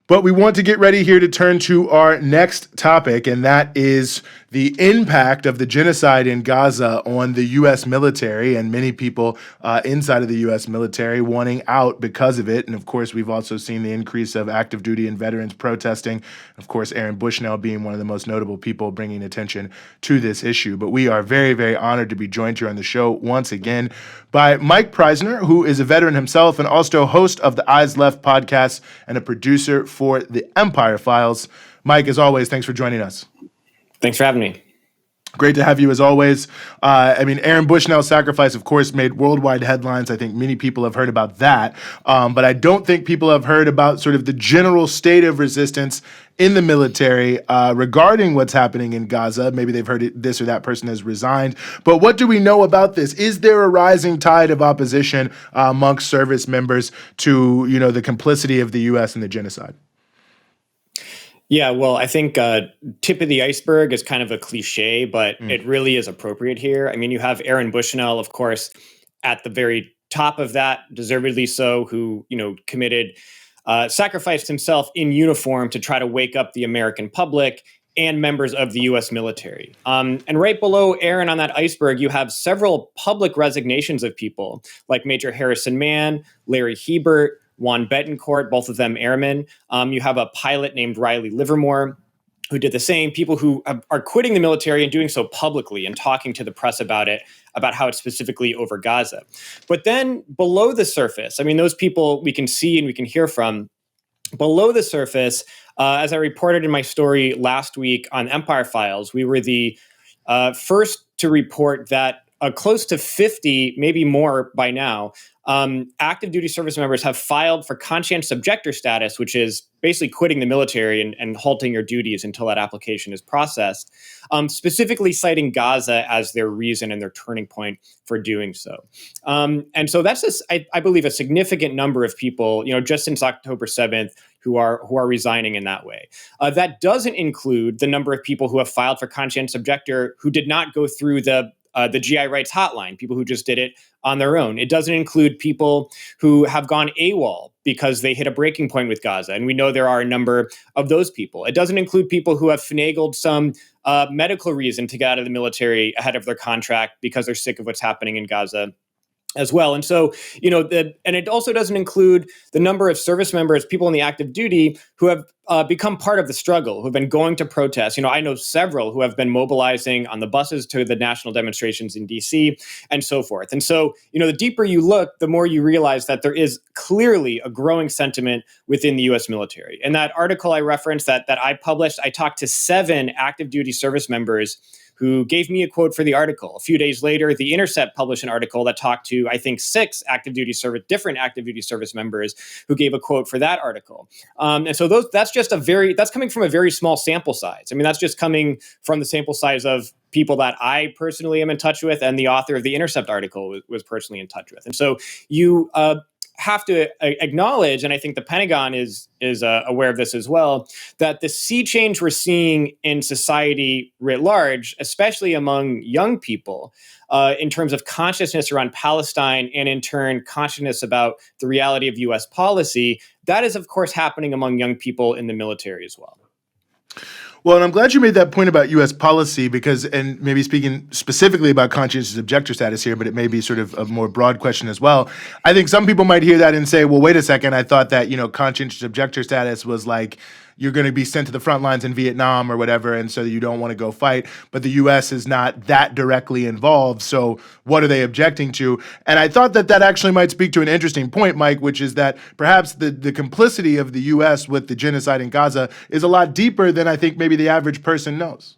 But we want to get ready here to turn to our next topic, and that is the impact of the genocide in Gaza on the U.S. military and many people inside of the U.S. military wanting out because of it. And of course, we've also seen the increase of active duty and veterans protesting. Of course, Aaron Bushnell being one of the most notable people bringing attention to this issue. But we are very, very honored to be joined here on the show once again by Mike Prysner, who is a veteran himself and also host of the Eyes Left podcast and a producer for the Empire Files. Mike, as always, thanks for joining us. Thanks for having me. Great to have you as always. Aaron Bushnell's sacrifice, of course, made worldwide headlines. I think many people have heard about that. But I don't think people have heard about sort of the general state of resistance in the military regarding what's happening in Gaza. Maybe they've heard this or that person has resigned. But what do we know about this? Is there a rising tide of opposition amongst service members to, the complicity of the U.S. in the genocide? Yeah, well, I think tip of the iceberg is kind of a cliche, but it really is appropriate here. I mean, you have Aaron Bushnell, of course, at the very top of that, deservedly so, who, sacrificed himself in uniform to try to wake up the American public and members of the U.S. military. And right below Aaron on that iceberg, you have several public resignations of people like Major Harrison Mann, Larry Hebert, Juan Betancourt, both of them airmen. You have a pilot named Riley Livermore who did the same, people who are quitting the military and doing so publicly and talking to the press about it, about how it's specifically over Gaza. But then below the surface, those people we can see and we can hear from. Below the surface, as I reported in my story last week on Empire Files, we were the first to report that close to 50, maybe more by now, active duty service members have filed for conscientious objector status, which is basically quitting the military and halting your duties until that application is processed, specifically citing Gaza as their reason and their turning point for doing so. And so that's just, I believe, a significant number of people, just since October 7th, who are resigning in that way. That doesn't include the number of people who have filed for conscientious objector who did not go through the GI rights hotline, people who just did it on their own. It doesn't include people who have gone AWOL because they hit a breaking point with Gaza. And we know there are a number of those people. It doesn't include people who have finagled some medical reason to get out of the military ahead of their contract because they're sick of what's happening in Gaza as well. And so, and it also doesn't include the number of service members, people in the active duty who have become part of the struggle, who've been going to protest. I know several who have been mobilizing on the buses to the national demonstrations in DC and so forth. And so, the deeper you look, the more you realize that there is clearly a growing sentiment within the U.S. military. In that article I referenced that I published, I talked to 7 active duty service members who gave me a quote for the article. A few days later, The Intercept published an article that talked to, I think, 6 different active duty service members who gave a quote for that article. And so that's coming from a very small sample size. That's just coming from the sample size of people that I personally am in touch with, and the author of the Intercept article was personally in touch with. And so you have to acknowledge, and I think the Pentagon is aware of this as well, that the sea change we're seeing in society writ large, especially among young people, in terms of consciousness around Palestine and in turn consciousness about the reality of U.S. policy, that is, of course, happening among young people in the military as well. Well, and I'm glad you made that point about U.S. policy because, and maybe speaking specifically about conscientious objector status here, but it may be sort of a more broad question as well. I think some people might hear that and say, well, wait a second, I thought that, conscientious objector status was like, you're going to be sent to the front lines in Vietnam or whatever, and so you don't want to go fight. But the U.S. is not that directly involved, so what are they objecting to? And I thought that actually might speak to an interesting point, Mike, which is that perhaps the complicity of the U.S. with the genocide in Gaza is a lot deeper than I think maybe the average person knows.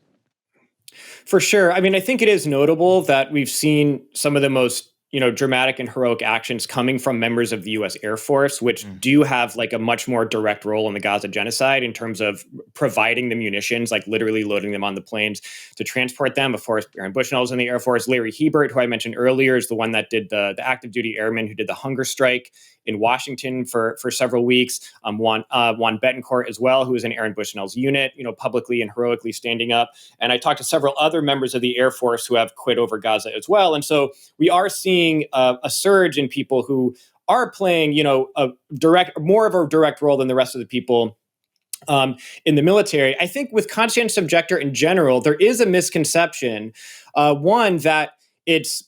For sure. I think it is notable that we've seen some of the most dramatic and heroic actions coming from members of the U.S. Air Force, which do have like a much more direct role in the Gaza genocide in terms of providing the munitions, like literally loading them on the planes to transport them. Of course, Aaron Bushnell is in the Air Force. Larry Hebert, who I mentioned earlier, is the one that did the active duty airman who did the hunger strike in Washington for several weeks. Juan Betancourt as well, who was in Aaron Bushnell's unit, publicly and heroically standing up. And I talked to several other members of the Air Force who have quit over Gaza as well. And so we are seeing a surge in people who are playing, more of a direct role than the rest of the people in the military. I think with conscientious objector in general, there is a misconception. One, that it's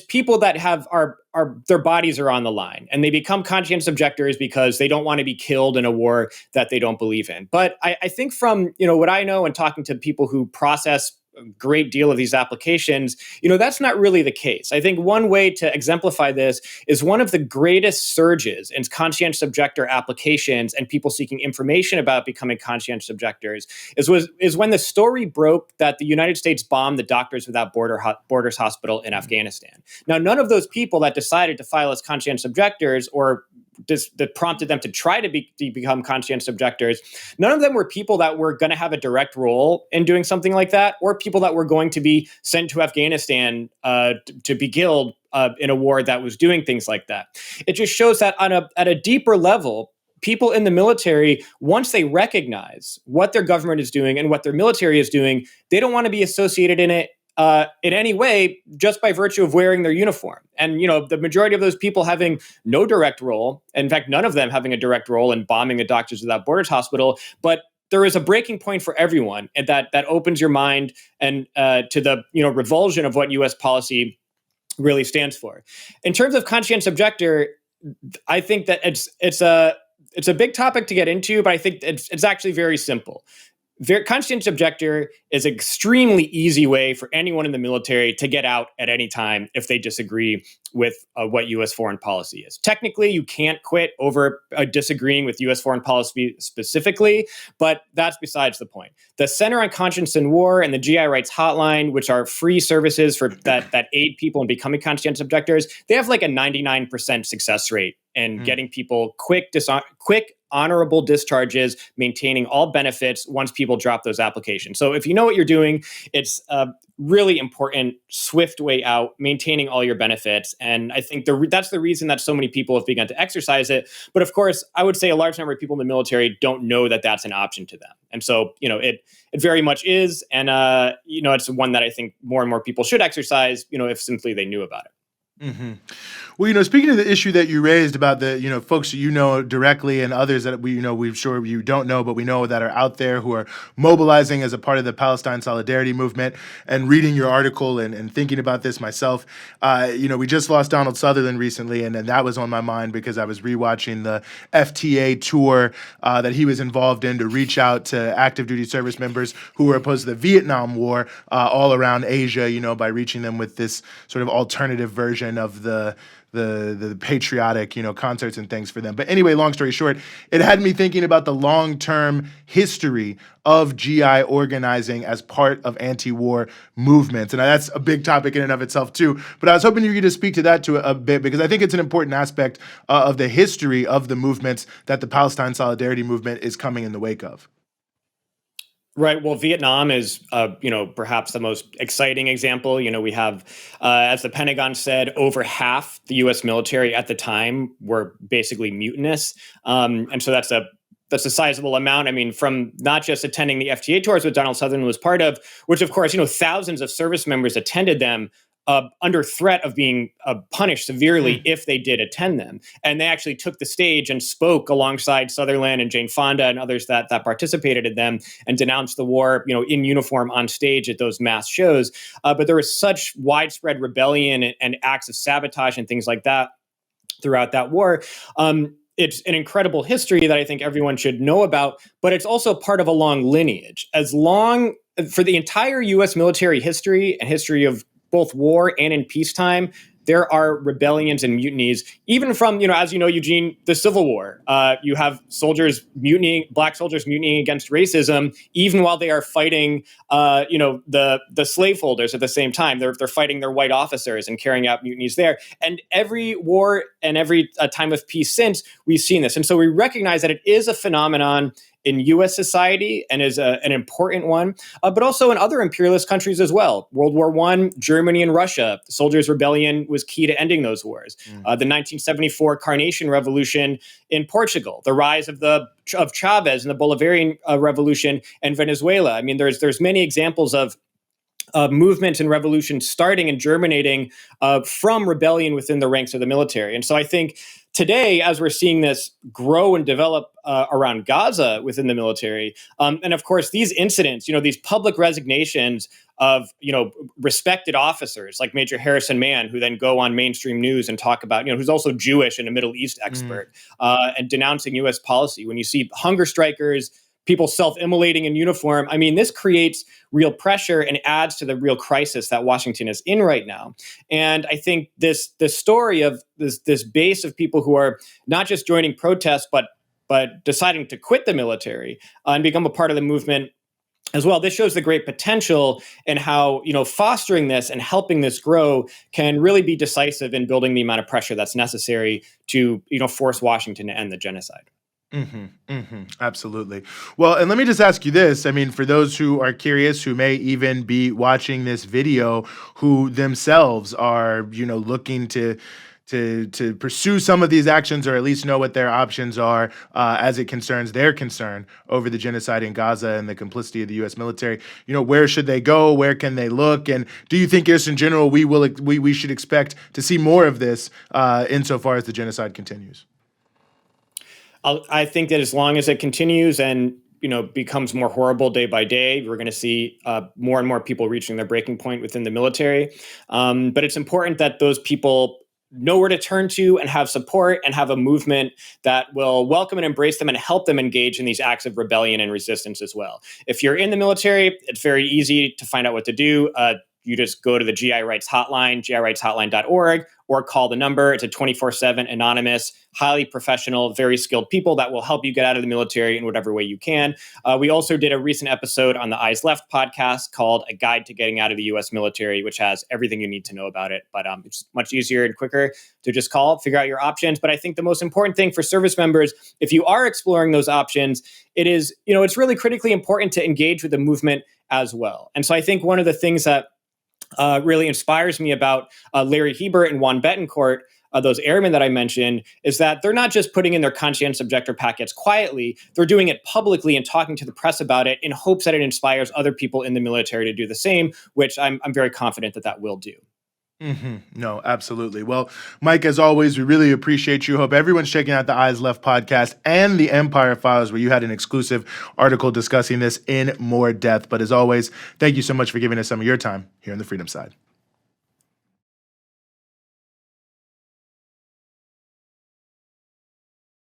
people that have their bodies are on the line, and they become conscientious objectors because they don't want to be killed in a war that they don't believe in. But I think from what I know and talking to people who process a great deal of these applications, that's not really the case. I think one way to exemplify this is one of the greatest surges in conscientious objector applications and people seeking information about becoming conscientious objectors is when the story broke that the United States bombed the Doctors Without Borders hospital in Afghanistan. Now, none of those people that decided to file as conscientious objectors or that prompted them to try to become conscientious objectors, none of them were people that were going to have a direct role in doing something like that, or people that were going to be sent to Afghanistan to be killed in a war that was doing things like that. It just shows that at a deeper level, people in the military, once they recognize what their government is doing and what their military is doing, they don't want to be associated in it in any way, just by virtue of wearing their uniform. And, the majority of those people having no direct role, in fact, none of them having a direct role in bombing the Doctors Without Borders hospital, but there is a breaking point for everyone, and that opens your mind and to the revulsion of what U.S. policy really stands for. In terms of conscientious objector, I think that it's a big topic to get into, but I think it's actually very simple. Conscientious objector is an extremely easy way for anyone in the military to get out at any time if they disagree with what U.S. foreign policy is. Technically, you can't quit over disagreeing with U.S. foreign policy specifically, but that's besides the point. The Center on Conscience and War and the GI Rights Hotline, which are free services for that aid people in becoming conscientious objectors, they have like a 99% success rate in getting people quick, honorable discharges, maintaining all benefits once people drop those applications. So if you know what you're doing, it's a really important, swift way out, maintaining all your benefits. And I think that's the reason that so many people have begun to exercise it. But of course, I would say a large number of people in the military don't know that that's an option to them. And so, it very much is. And, it's one that I think more and more people should exercise, if simply they knew about it. Mm-hmm. Well, speaking of the issue that you raised about the, folks that directly and others that we're sure you don't know, but we know that are out there who are mobilizing as a part of the Palestine Solidarity Movement, and reading your article and thinking about this myself, we just lost Donald Sutherland recently, and that was on my mind because I was rewatching the FTA tour that he was involved in to reach out to active duty service members who were opposed to the Vietnam War all around Asia, by reaching them with this sort of alternative version of the patriotic, concerts and things for them. But anyway, long story short, it had me thinking about the long-term history of GI organizing as part of anti-war movements. And that's a big topic in and of itself too. But I was hoping you could just speak to that a bit, because I think it's an important aspect of the history of the movements that the Palestine Solidarity Movement is coming in the wake of. Right. Well, Vietnam is, perhaps the most exciting example. We have, as the Pentagon said, over half the U.S. military at the time were basically mutinous. And so that's a sizable amount. I mean, from not just attending the FTA tours, which Donald Sutherland was part of, which, of course, thousands of service members attended them under threat of being punished severely if they did attend them. And they actually took the stage and spoke alongside Sutherland and Jane Fonda and others that participated in them, and denounced the war, in uniform on stage at those mass shows. But there was such widespread rebellion and acts of sabotage and things like that throughout that war. It's an incredible history that I think everyone should know about, but it's also part of a long lineage. For the entire U.S. military history and history of both war and in peacetime, there are rebellions and mutinies, even from, as you know, Eugene, the Civil War. You have soldiers mutinying, black soldiers mutinying against racism, even while they are fighting, the slaveholders at the same time. They're fighting their white officers and carrying out mutinies there. And every war and every time of peace since, we've seen this. And so we recognize that it is a phenomenon in U.S. society and is an important one, but also in other imperialist countries as well. World War I, Germany and Russia, the Soldiers' Rebellion was key to ending those wars. The 1974 Carnation Revolution in Portugal, the rise of Chavez and the Bolivarian Revolution in Venezuela. I mean, there's many examples of movements and revolutions starting and germinating from rebellion within the ranks of the military. And so I think today, as we're seeing this grow and develop around Gaza within the military, and of course these incidents, these public resignations of respected officers like Major Harrison Mann, who then go on mainstream news and talk about, who's also Jewish and a Middle East expert, and denouncing U.S. policy. When you see hunger strikers, people self-immolating in uniform, I mean, this creates real pressure and adds to the real crisis that Washington is in right now. And I think this story of this base of people who are not just joining protests, but deciding to quit the military and become a part of the movement as well. This shows the great potential and how, fostering this and helping this grow can really be decisive in building the amount of pressure that's necessary to, force Washington to end the genocide. Absolutely. Well, and let me just ask you this. I mean, for those who are curious, who may even be watching this video, who themselves are, looking to pursue some of these actions, or at least know what their options are as it concerns their concern over the genocide in Gaza and the complicity of the U.S. military. Where should they go? Where can they look? And do you think, just in general, we should expect to see more of this insofar as the genocide continues? I think that as long as it continues and becomes more horrible day by day, we're going to see more and more people reaching their breaking point within the military. But it's important that those people know where to turn to and have support and have a movement that will welcome and embrace them and help them engage in these acts of rebellion and resistance as well. If you're in the military, it's very easy to find out what to do. You just go to the GI Rights Hotline, girightshotline.org, or call the number. It's a 24/7 anonymous, highly professional, very skilled people that will help you get out of the military in whatever way you can. We also did a recent episode on the Eyes Left podcast called A Guide to Getting Out of the U.S. Military, which has everything you need to know about it. But it's much easier and quicker to just call, figure out your options. But I think the most important thing for service members, if you are exploring those options, it is, it's really critically important to engage with the movement as well. And so I think one of the things that really inspires me about Larry Hebert and Juan Betancourt, those airmen that I mentioned, is that they're not just putting in their Conscientious Objector packets quietly, they're doing it publicly and talking to the press about it in hopes that it inspires other people in the military to do the same, which I'm very confident that will do. No, absolutely. Well, Mike, as always, we really appreciate you. Hope everyone's checking out the Eyes Left podcast and the Empire Files, where you had an exclusive article discussing this in more depth. But as always, thank you so much for giving us some of your time here on the Freedom Side.